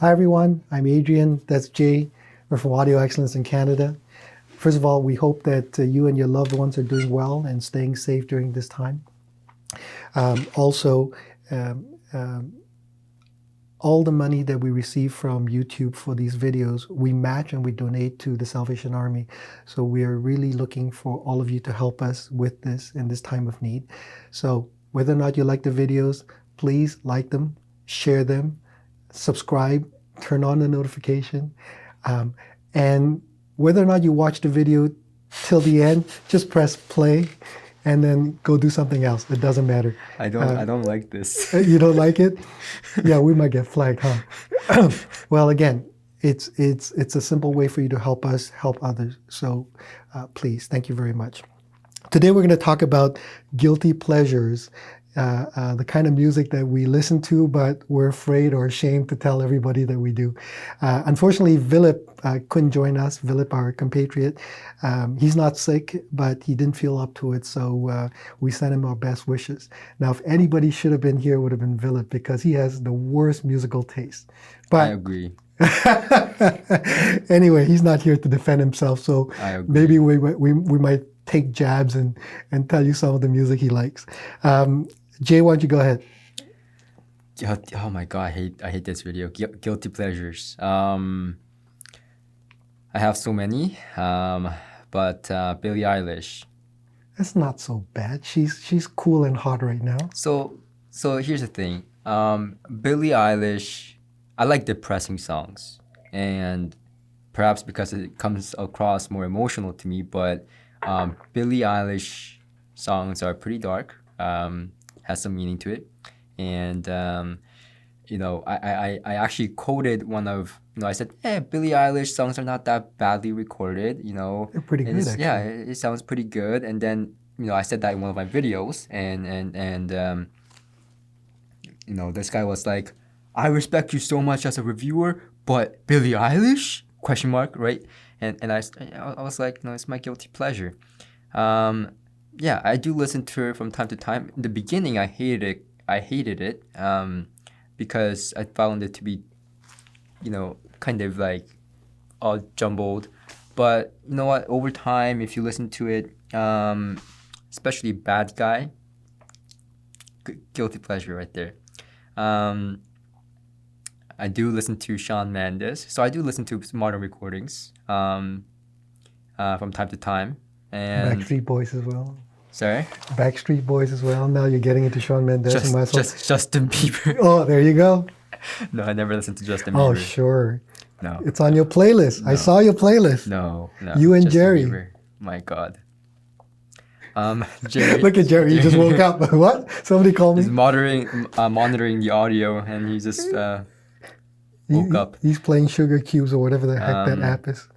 Hi everyone, I'm Adrian, that's Jay. We're from Audio Excellence in Canada. First of all, we hope that you and your loved ones are doing well and staying safe during this time. Also, all the money that we receive from YouTube for these videos, we match and we donate to the Salvation Army. So we are really looking for all of you to help us with this in this time of need. So whether or not you like the videos, please like them, share them, subscribe, turn on the notification. And whether or not you watch the video till the end, just press play and then go do something else. It doesn't matter. I don't like this. You don't like it? Yeah, we might get flagged, huh? Well, again, it's a simple way for you to help us help others. So please, thank you very much. Today we're going to talk about guilty pleasures, the kind of music that we listen to, but we're afraid or ashamed to tell everybody that we do. Unfortunately, Philip couldn't join us. Philip, our compatriot, he's not sick, but he didn't feel up to it, so we sent him our best wishes. Now, if anybody should have been here, it would have been Philip, because he has the worst musical taste. But I agree. Anyway, he's not here to defend himself, so maybe we might take jabs and tell you some of the music he likes. Jay, why don't you go ahead? Oh my god, I hate this video. Guilty pleasures. I have so many, but Billie Eilish. That's not so bad. She's cool and hot right now. So here's the thing. Billie Eilish, I like depressing songs, and perhaps because it comes across more emotional to me, but Billie Eilish songs are pretty dark, has some meaning to it. And, I actually quoted one of, I said, Billie Eilish songs are not that badly recorded, They're pretty good, actually. Yeah, it sounds pretty good. And then, I said that in one of my videos, and this guy was like, I respect you so much as a reviewer, but Billie Eilish? Question mark, right? And I was like, no, it's my guilty pleasure. Yeah, I do listen to her from time to time. In the beginning, I hated it because I found it to be, kind of like all jumbled. But you know what? Over time, if you listen to it, especially Bad Guy, guilty pleasure right there. I do listen to Shawn Mendes, so I do listen to modern recordings from time to time. And Backstreet Boys as well. Sorry? Backstreet Boys as well. Now you're getting into Shawn Mendes. Just Justin Bieber. Oh, there you go. No, I never listened to Justin Bieber. Oh, sure. No. It's on your playlist. No. I saw your playlist. No. You and Justin Jerry. Bieber. My God. Jerry. Look at Jerry. He just woke up. What? Somebody called me? He's monitoring the audio, and he just woke up. He's playing Sugar Cubes or whatever the heck that app is.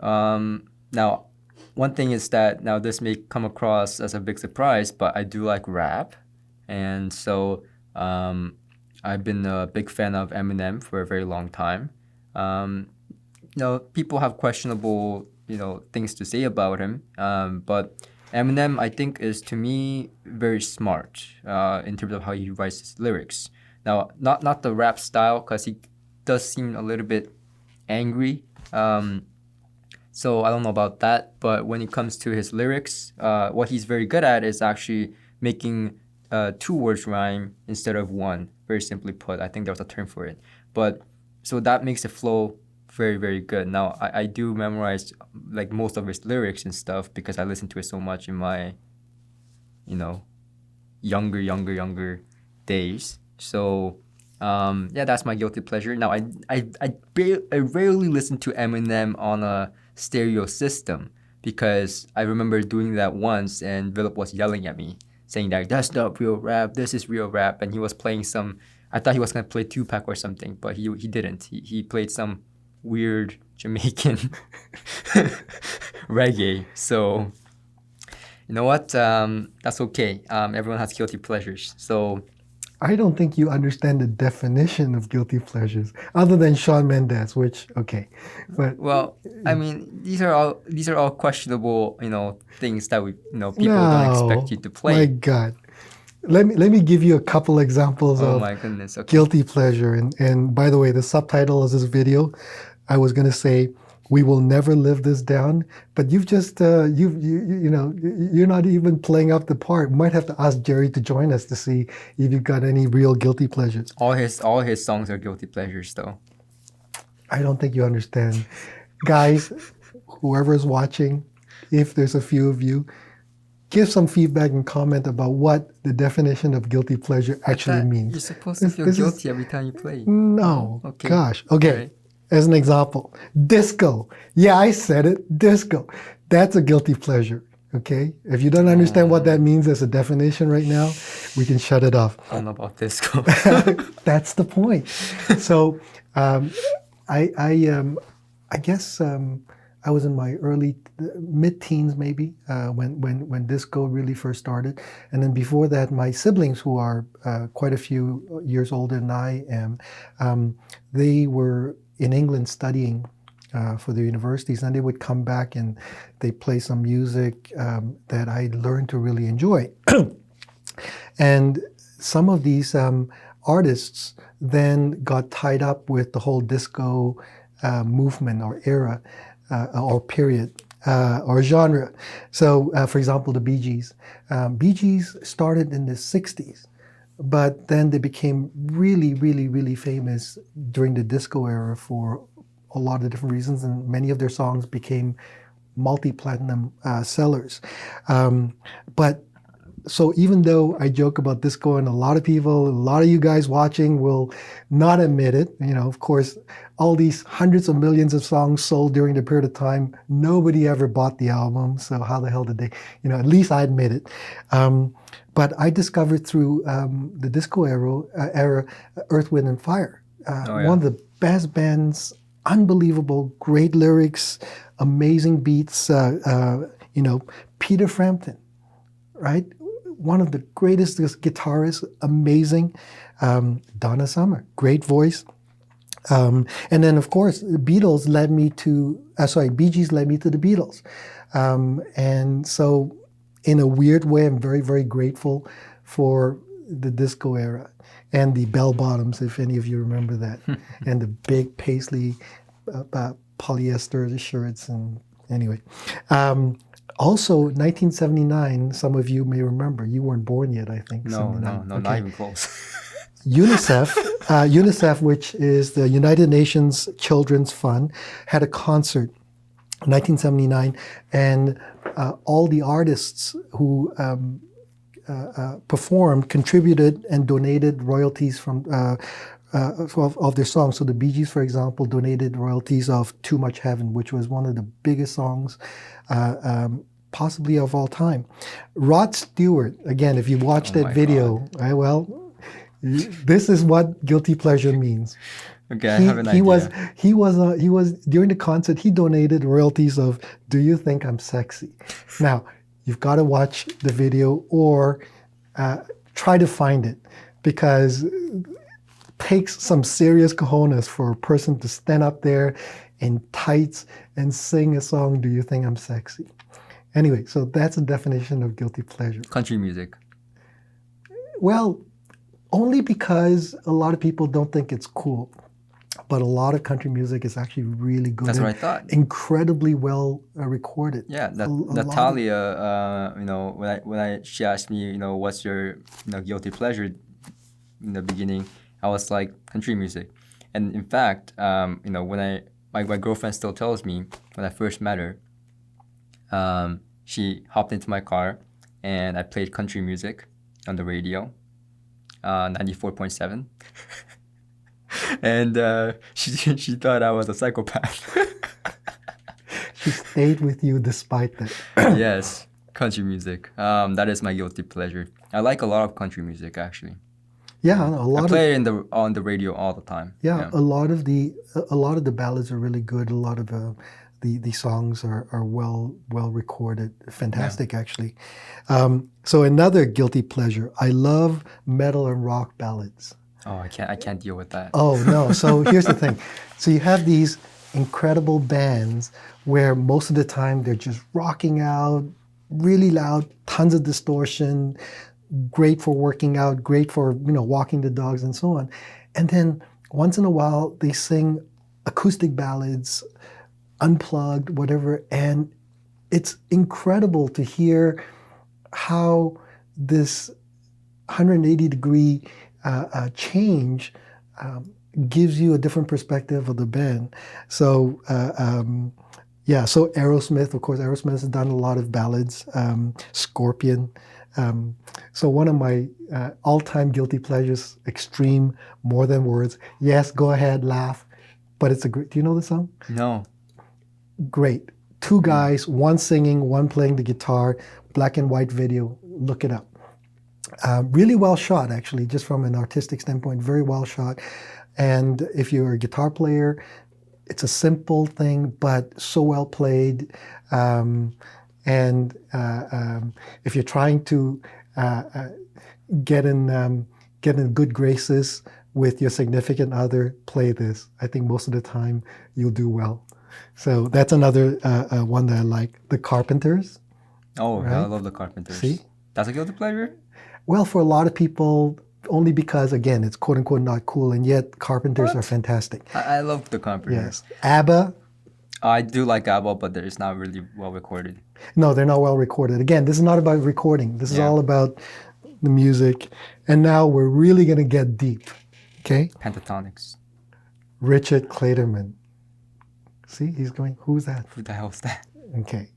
Now, one thing is that now this may come across as a big surprise, but I do like rap, and so I've been a big fan of Eminem for a very long time. People have questionable things to say about him, but Eminem, I think, is to me very smart in terms of how he writes his lyrics. Now, not the rap style, because he does seem a little bit angry. So I don't know about that. But when it comes to his lyrics, what he's very good at is actually making 2 words rhyme instead of one. Very simply put, I think there was a term for it. But so that makes the flow very, very good. Now, I do memorize like most of his lyrics and stuff because I listen to it so much in my, younger days. So, that's my guilty pleasure. Now, I rarely listen to Eminem on a stereo system because I remember doing that once and Philip was yelling at me saying that that's not real rap, this is real rap, and he was playing I thought he was going to play Tupac or something, but he didn't. He played some weird Jamaican reggae. So, you know what? That's okay. Everyone has guilty pleasures. So, I don't think you understand the definition of guilty pleasures, other than Shawn Mendes, which okay, but I mean, these are all questionable, things that we, people don't expect you to play. My God, let me give you a couple examples Oh of my goodness. Okay. guilty pleasure. And by the way, the subtitle of this video, I was going to say, "We will never live this down," but you've just you're not even playing up the part. We might have to ask Jerry to join us to see if you've got any real guilty pleasures. All his songs are guilty pleasures, though. I don't think you understand, guys. Whoever is watching, if there's a few of you, give some feedback and comment about what the definition of guilty pleasure actually means. You're supposed to feel guilty every time you play. No. Okay. Gosh. Okay. Right. As an example, disco. Yeah, I said it. Disco. That's a guilty pleasure. Okay. If you don't understand what that means as a definition right now, we can shut it off. I don't know about disco. That's the point. So, I guess I was in my mid-teens maybe when disco really first started, and then before that, my siblings, who are quite a few years older than I am, they were in England studying for their universities, and they would come back and they play some music that I learned to really enjoy. And some of these artists then got tied up with the whole disco movement or era or period or genre. So, for example, the Bee Gees. Bee Gees started in the 60s, but then they became really, really, really famous during the disco era for a lot of different reasons, and many of their songs became multi-platinum sellers. But so even though I joke about disco, and a lot of people, a lot of you guys watching will not admit it, of course, all these hundreds of millions of songs sold during the period of time, nobody ever bought the album. So how the hell did they, at least I admit it. But I discovered through the disco era, Earth, Wind and Fire. One of the best bands, unbelievable, great lyrics, amazing beats, Peter Frampton, right? One of the greatest guitarists, amazing. Donna Summer, great voice. And then, of course, the Beatles led me to, Bee Gees led me to the Beatles. And so, in a weird way, I'm very, very grateful for the disco era and the bell bottoms, if any of you remember that, and the big paisley polyester shirts. And anyway. Also, 1979, some of you may remember. You weren't born yet, I think. No, not even close. UNICEF, which is the United Nations Children's Fund, had a concert in 1979, and all the artists who performed contributed and donated royalties from of their songs. So the Bee Gees, for example, donated royalties of "Too Much Heaven," which was one of the biggest songs possibly of all time. Rod Stewart, again, if you watch that video, this is what guilty pleasure means. Okay, I have an idea. He was during the concert, he donated royalties of "Do You Think I'm Sexy?" Now, you've got to watch the video or try to find it, because it takes some serious cojones for a person to stand up there in tights and sing a song, "Do You Think I'm Sexy?" Anyway, so that's a definition of guilty pleasure. Country music. Well, only because a lot of people don't think it's cool. But a lot of country music is actually really good. That's what I thought. Incredibly well recorded. Yeah, Natalia, she asked me, what's your guilty pleasure in the beginning, I was like, country music. And in fact, when my girlfriend still tells me, when I first met her, she hopped into my car and I played country music on the radio, 94.7. And she thought I was a psychopath. She stayed with you despite that. Yes, country music. That is my guilty pleasure. I like a lot of country music, actually. Yeah, I play it on the radio all the time. Yeah, a lot of the ballads are really good. A lot of the songs are well recorded. Fantastic, actually. So another guilty pleasure. I love metal and rock ballads. Oh, I can't deal with that. Oh no! So here's the thing. So you have these incredible bands where most of the time they're just rocking out really loud, tons of distortion, great for working out, great for walking the dogs and so on. And then once in a while they sing acoustic ballads, unplugged, whatever, and it's incredible to hear how this 180-degree change gives you a different perspective of the band. So so Aerosmith, of course, Aerosmith has done a lot of ballads, Scorpion. So one of my all-time guilty pleasures, Extreme, More Than Words. Yes, go ahead, laugh. But it's a great, do you know the song? No. Great. Two guys, one singing, one playing the guitar, black and white video. Look it up. Really well shot, actually, just from an artistic standpoint, very well shot. And if you're a guitar player, it's a simple thing, but so well played. If you're trying to get in good graces with your significant other, play this. I think most of the time you'll do well. So that's another one that I like. The Carpenters. Oh, right? I love the Carpenters. See? That's a guilty pleasure? Well, for a lot of people, only because, again, it's quote-unquote not cool, and yet Carpenters What? are fantastic. I love the Carpenters. Yes. ABBA. I do like ABBA, but it's not really well recorded. No, they're not well recorded. Again, this is not about recording. This is all about the music. And now we're really going to get deep. Okay? Pentatonics. Richard Clayderman. See, he's going, who's that? Who the hell is that? Okay.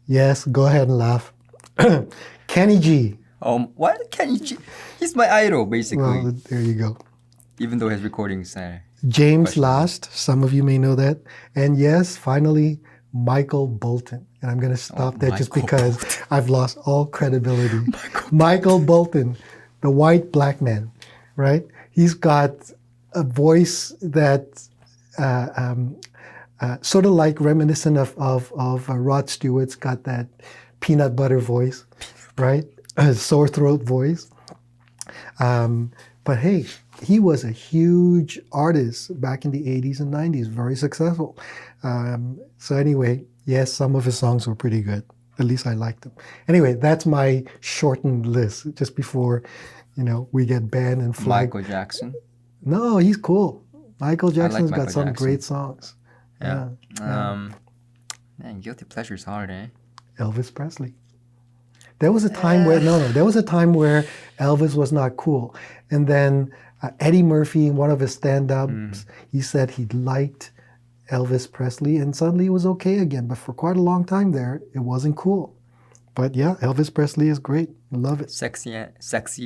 Yes, go ahead and laugh. Kenny G. What? Kenny G? He's my idol, basically. Well, there you go. Even though his recordings are... James Last. Some of you may know that. And yes, finally, Michael Bolton. And I'm going to stop there just because I've lost all credibility. Michael Bolton, the white black man, right? He's got a voice that sort of like reminiscent of Rod Stewart's got that peanut butter voice, right? A sore throat voice. But hey, he was a huge artist back in the 80s and 90s, very successful. So anyway, yes, some of his songs were pretty good. At least I liked them. Anyway, that's my shortened list, just before, we get banned and flagged. Michael Jackson? No, he's cool. Michael Jackson's Michael got some Jackson. great songs. Yeah. Man, guilty pleasure's hard, eh? Elvis Presley. There was a time where, there was a time where Elvis was not cool. And then Eddie Murphy, in one of his stand-ups, he said he liked Elvis Presley, and suddenly it was okay again. But for quite a long time there, it wasn't cool. But yeah, Elvis Presley is great. I love it. Sexy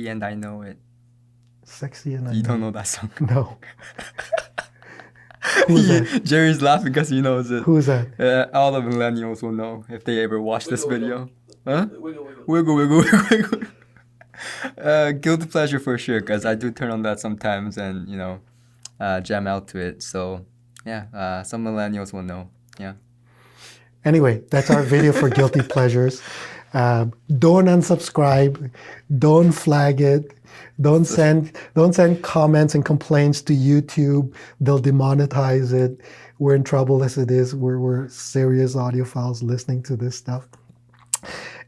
and I Know It. Sexy and I You Know. don't know that song? No. Who's that? Jerry's laughing because he knows it. Who's that? All the millennials will know if they ever watch this video. Huh? Wiggle. Guilty pleasure for sure, because I do turn on that sometimes and, jam out to it. So, yeah, some millennials will know. Yeah. Anyway, that's our video for guilty pleasures. Don't unsubscribe. Don't flag it. Don't send comments and complaints to YouTube. They'll demonetize it. We're in trouble as it is. We're serious audiophiles listening to this stuff.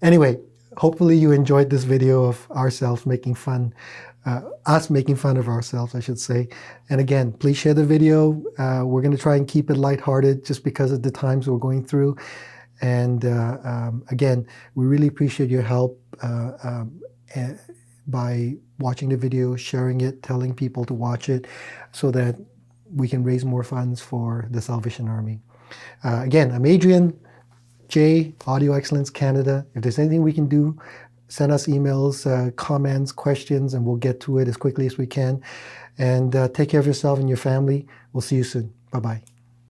Anyway, hopefully you enjoyed this video of ourselves making fun, us making fun of ourselves, I should say. And again, please share the video. We're going to try and keep it lighthearted just because of the times we're going through. And again, we really appreciate your help by watching the video, sharing it, telling people to watch it so that we can raise more funds for the Salvation Army. Again, I'm Adrian J, Audio Excellence Canada. If there's anything we can do, send us emails, comments, questions, and we'll get to it as quickly as we can. And take care of yourself and your family. We'll see you soon. Bye-bye.